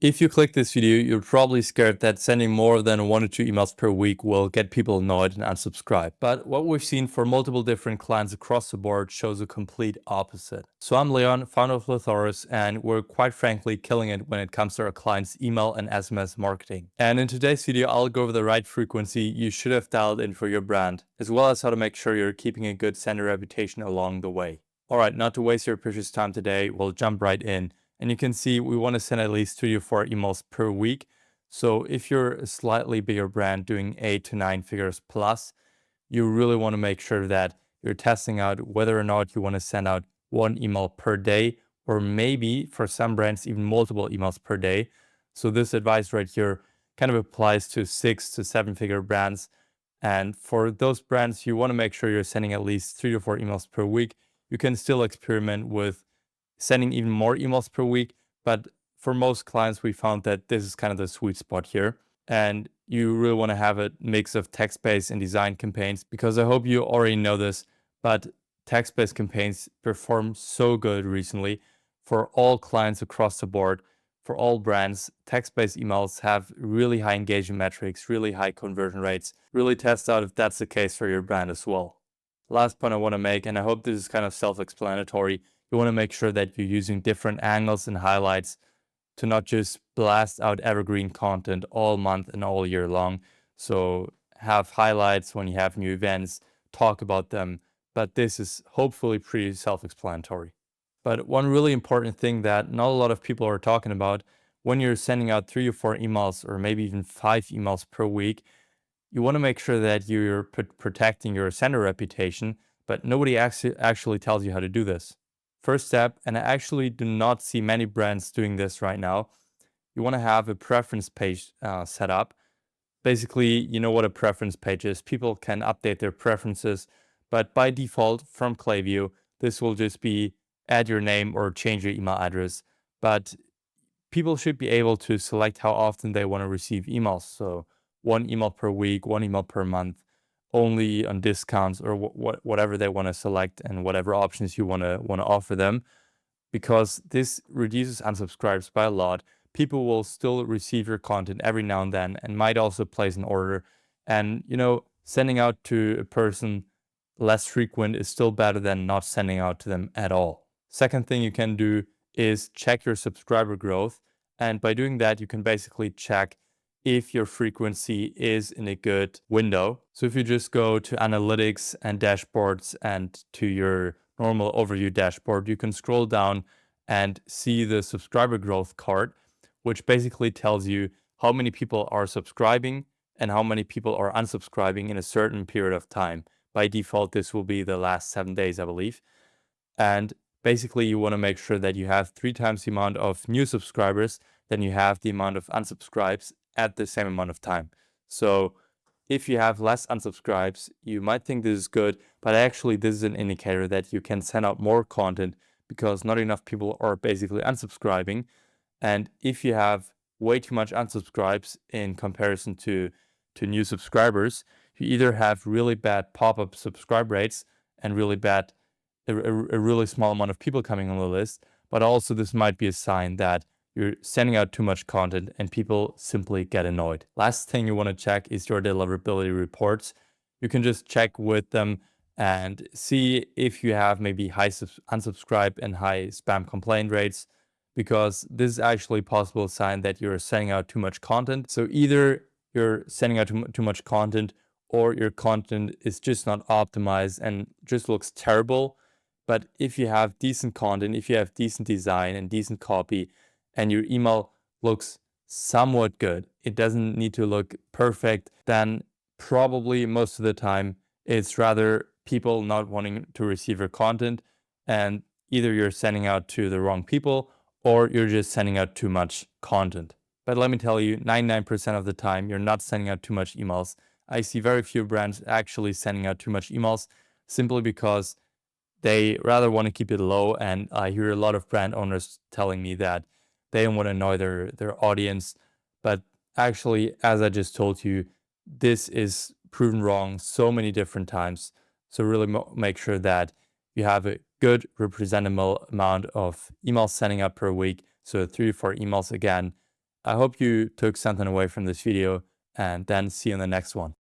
If you click this video, you're probably scared that sending more than 1 to 2 emails per week will get people annoyed and unsubscribe. But what we've seen for multiple different clients across the board shows a complete opposite. So I'm Leon, founder of Lithoris, and we're quite frankly killing it when it comes to our clients' email and SMS marketing. And in today's video, I'll go over the right frequency you should have dialed in for your brand, as well as how to make sure you're keeping a good sender reputation along the way. Alright, not to waste your precious time today, we'll jump right in. And you can see we want to send at least 3 to 4 emails per week. So if you're a slightly bigger brand doing 8 to 9 figures plus, you really want to make sure that you're testing out whether or not you want to send out 1 email per day, or maybe for some brands, even multiple emails per day. So this advice right here kind of applies to 6 to 7 figure brands. And for those brands, you want to make sure you're sending at least 3 to 4 emails per week. You can still experiment with sending even more emails per week. But for most clients, we found that this is kind of the sweet spot here. And you really want to have a mix of text-based and design campaigns, because I hope you already know this, but text-based campaigns perform so good recently for all clients across the board. For all brands, text-based emails have really high engagement metrics, really high conversion rates. Really test out if that's the case for your brand as well. Last point I want to make, and I hope this is kind of self-explanatory, you want to make sure that you're using different angles and highlights to not just blast out evergreen content all month and all year long. So have highlights when you have new events, talk about them, but this is hopefully pretty self-explanatory. But one really important thing that not a lot of people are talking about, when you're sending out 3 or 4 emails or maybe even 5 emails per week, you want to make sure that you're protecting your sender reputation, but nobody actually tells you how to do this. First step, and I actually do not see many brands doing this right now, you want to have a preference page set up. Basically, you know what a preference page is. People can update their preferences, but by default from Klaviyo, this will just be add your name or change your email address. But people should be able to select how often they want to receive emails. So 1 email per week, 1 email per month, only on discounts, or whatever they want to select and whatever options you want to offer them, because this reduces unsubscribes by a lot. People will still receive your content every now and then and might also place an order. And sending out to a person less frequent is still better than not sending out to them at all. Second thing you can do is check your subscriber growth. And by doing that, you can basically check if your frequency is in a good window. So if you just go to analytics and dashboards and to your normal overview dashboard, you can scroll down and see the subscriber growth card, which basically tells you how many people are subscribing and how many people are unsubscribing in a certain period of time. By default, this will be the last 7 days, I believe. And basically, you want to make sure that you have 3 times the amount of new subscribers than you have the amount of unsubscribes at the same amount of time. So if you have less unsubscribes, you might think this is good, but actually this is an indicator that you can send out more content because not enough people are basically unsubscribing. And if you have way too much unsubscribes in comparison to new subscribers, you either have really bad pop-up subscribe rates and really bad, a really small amount of people coming on the list, but also this might be a sign that you're sending out too much content and people simply get annoyed. Last thing you want to check is your deliverability reports. You can just check with them and see if you have maybe high unsubscribe and high spam complaint rates, because this is actually a possible sign that you're sending out too much content. So either you're sending out too much content, or your content is just not optimized and just looks terrible. But if you have decent content, if you have decent design and decent copy, and your email looks somewhat good, it doesn't need to look perfect, then probably most of the time it's rather people not wanting to receive your content, and either you're sending out to the wrong people or you're just sending out too much content. But let me tell you, 99% of the time you're not sending out too much emails. I see very few brands actually sending out too much emails, simply because they rather want to keep it low. And I hear a lot of brand owners telling me that they don't want to annoy their audience. But actually, as I just told you, this is proven wrong so many different times. So really make sure that you have a good representable amount of emails sending out per week. So 3 or 4 emails again. I hope you took something away from this video, and then see you in the next one.